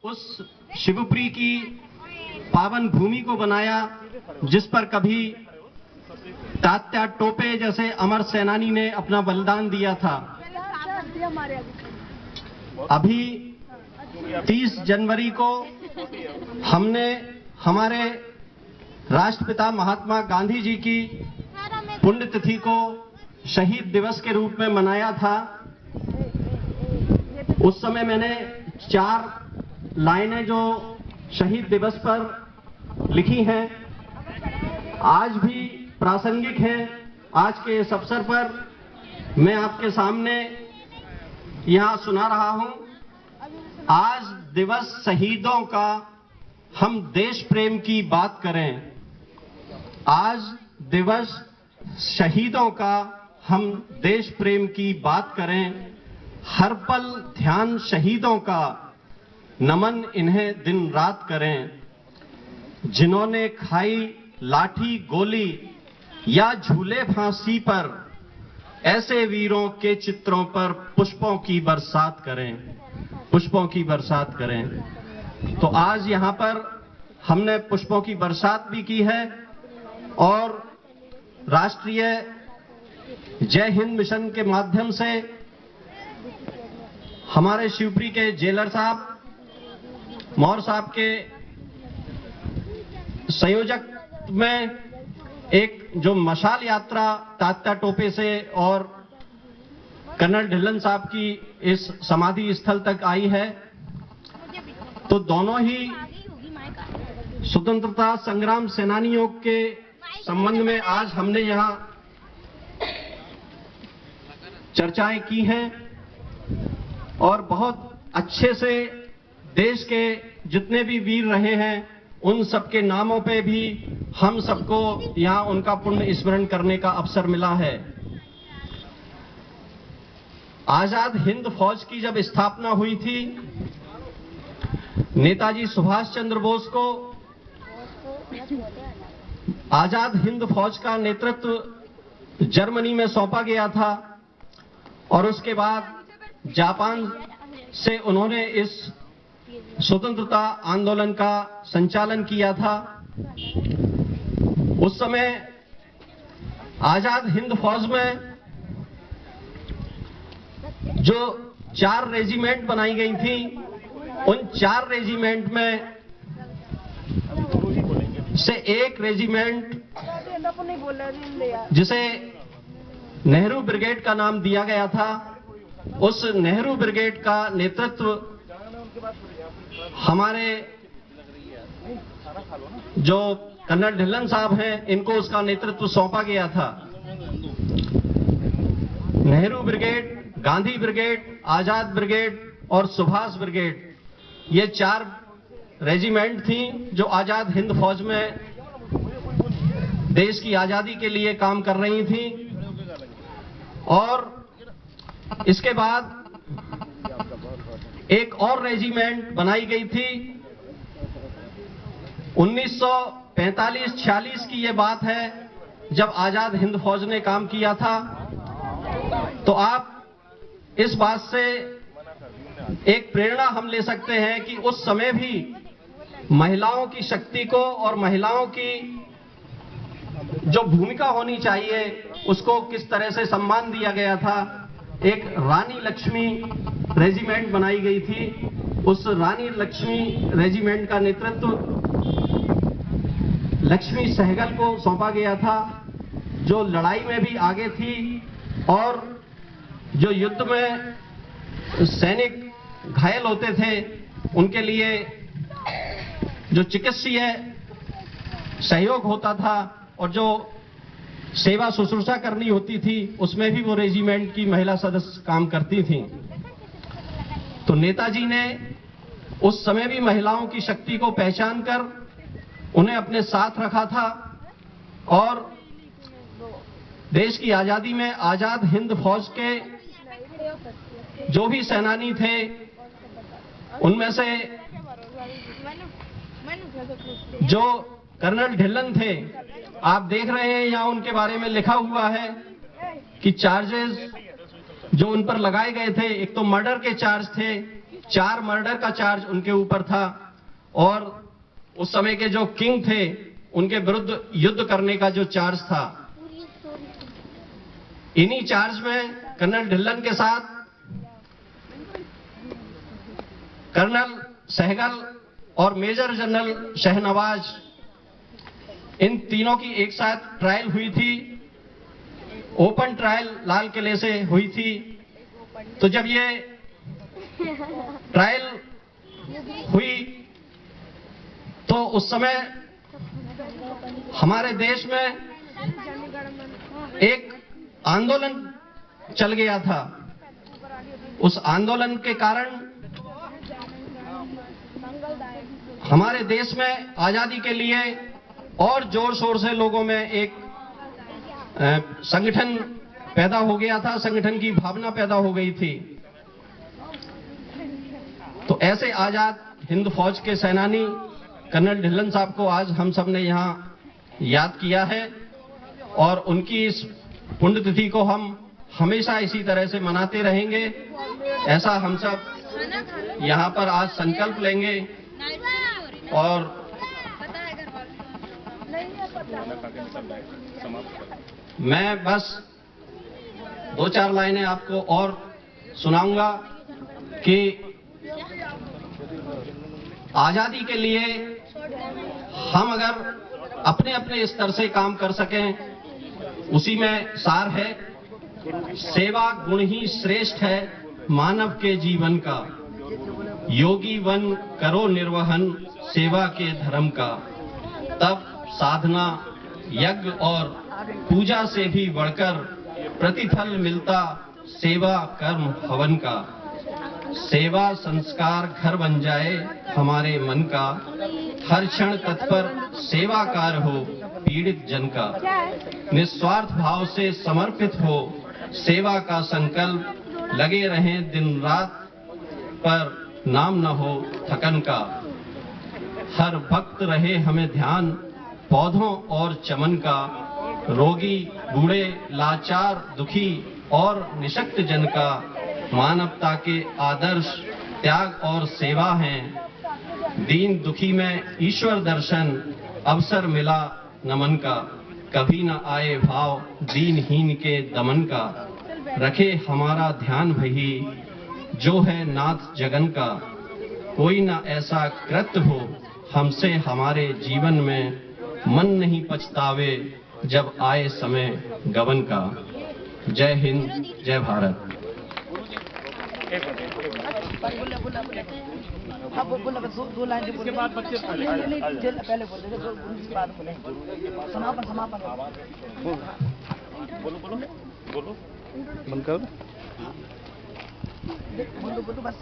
उस शिवपुरी की पावन भूमि को बनाया जिस पर कभी तात्या टोपे जैसे अमर सेनानी ने अपना बलिदान दिया था। अभी 30 जनवरी को हमने हमारे राष्ट्रपिता महात्मा गांधी जी की पुण्यतिथि को शहीद दिवस के रूप में मनाया था। उस समय मैंने 4 लाइनें जो शहीद दिवस पर लिखी हैं आज भी प्रासंगिक हैं। आज के इस अवसर पर मैं आपके सामने यहां सुना रहा हूं। आज दिवस शहीदों का, हम देश प्रेम की बात करें। आज दिवस शहीदों का, हम देश प्रेम की बात करें। हर पल ध्यान शहीदों का, नमन इन्हें दिन रात करें। जिन्होंने खाई लाठी गोली या झूले फांसी पर, ऐसे वीरों के चित्रों पर पुष्पों की बरसात करें, पुष्पों की बरसात करें। तो आज यहां पर हमने पुष्पों की बरसात भी की है और राष्ट्रीय जय हिंद मिशन के माध्यम से हमारे शिवपुरी के जेलर साहब, मौर्य साहब के संयोजक में एक जो मशाल यात्रा तात्या टोपे से और कर्नल ढिल्लन साहब की इस समाधि स्थल तक आई है। तो दोनों ही स्वतंत्रता संग्राम सेनानियों के संबंध में आज हमने यहां चर्चाएं की हैं और बहुत अच्छे से देश के जितने भी वीर रहे हैं उन सबके नामों पे भी हम सबको यहां उनका पुण्य स्मरण करने का अवसर मिला है। आजाद हिंद फौज की जब स्थापना हुई थी, नेताजी सुभाष चंद्र बोस को आजाद हिंद फौज का नेतृत्व जर्मनी में सौंपा गया था और उसके बाद जापान से उन्होंने इस स्वतंत्रता आंदोलन का संचालन किया था। उस समय आजाद हिंद फौज में जो 4 रेजिमेंट बनाई गई थी, उन 4 रेजिमेंट में से एक रेजिमेंट जिसे नेहरू ब्रिगेड का नाम दिया गया था, उस नेहरू ब्रिगेड का नेतृत्व हमारे जो कर्नल ढिल्लन साहब हैं, इनको उसका नेतृत्व सौंपा गया था। नेहरू ब्रिगेड, गांधी ब्रिगेड, आजाद ब्रिगेड और सुभाष ब्रिगेड, ये 4 रेजिमेंट थी जो आजाद हिंद फौज में देश की आजादी के लिए काम कर रही थी। और इसके बाद एक और रेजिमेंट बनाई गई थी। 1945-46 की ये बात है जब आजाद हिंद फौज ने काम किया था। तो आप इस बात से एक प्रेरणा हम ले सकते हैं कि उस समय भी महिलाओं की शक्ति को और महिलाओं की जो भूमिका होनी चाहिए उसको किस तरह से सम्मान दिया गया था। एक रानी लक्ष्मी रेजिमेंट बनाई गई थी। उस रानी लक्ष्मी रेजिमेंट का नेतृत्व लक्ष्मी सहगल को सौंपा गया था, जो लड़ाई में भी आगे थी और जो युद्ध में सैनिक घायल होते थे उनके लिए जो चिकित्सीय सहयोग होता था और जो सेवा शुश्रूषा करनी होती थी उसमें भी वो रेजिमेंट की महिला सदस्य काम करती थीं। तो नेताजी ने उस समय भी महिलाओं की शक्ति को पहचान कर उन्हें अपने साथ रखा था और देश की आजादी में आजाद हिंद फौज के जो भी सेनानी थे उनमें से जो कर्नल ढिल्लन थे, आप देख रहे हैं यहां उनके बारे में लिखा हुआ है कि चार्जेस जो उन पर लगाए गए थे, एक तो मर्डर के चार्ज थे 4 मर्डर का चार्ज उनके ऊपर था और उस समय के जो किंग थे उनके विरुद्ध युद्ध करने का जो चार्ज था। इन्हीं चार्ज में कर्नल ढिल्लन के साथ कर्नल सहगल और मेजर जनरल शहनवाज, इन तीनों की एक साथ ट्रायल हुई थी। ओपन ट्रायल लाल किले से हुई थी। तो जब ये ट्रायल हुई तो उस समय हमारे देश में एक आंदोलन चल गया था। उस आंदोलन के कारण हमारे देश में आजादी के लिए और जोर शोर से लोगों में एक संगठन पैदा हो गया था, संगठन की भावना पैदा हो गई थी। तो ऐसे आजाद हिंद फौज के सेनानी कर्नल ढिल्लन साहब को आज हम सब ने यहाँ याद किया है और उनकी इस पुण्यतिथि को हम हमेशा इसी तरह से मनाते रहेंगे। ऐसा हम सब यहाँ पर आज संकल्प लेंगे और मैं बस 2-4 लाइनें आपको और सुनाऊंगा कि आजादी के लिए हम अगर अपने अपने स्तर से काम कर सकें, उसी में सार है। सेवा गुण ही श्रेष्ठ है मानव के जीवन का, योगी वन करो निर्वहन सेवा के धर्म का। तब साधना यज्ञ और पूजा से भी बढ़कर प्रतिफल मिलता सेवा कर्म हवन का। सेवा संस्कार घर बन जाए हमारे मन का, हर क्षण तत्पर सेवाकार हो पीड़ित जन का। निस्वार्थ भाव से समर्पित हो सेवा का संकल्प, लगे रहें दिन रात पर नाम न हो थकन का। हर भक्त रहे हमें ध्यान पौधों और चमन का, रोगी बूढ़े लाचार दुखी और निशक्त जन का। मानवता के आदर्श त्याग और सेवा हैं, दीन दुखी में ईश्वर दर्शन अवसर मिला नमन का। कभी न आए भाव दीनहीन के दमन का, रखे हमारा ध्यान वही जो है नाथ जगन का। कोई न ऐसा कृत्य हो हमसे हमारे जीवन में, मन नहीं पछतावे जब आए समय गवन का। जय हिंद, जय भारत। दो लाइन इसके बाद बच्चे पहले बोल देंगे, बाद बोले समापन बोलो बंद करो। बोलो बस।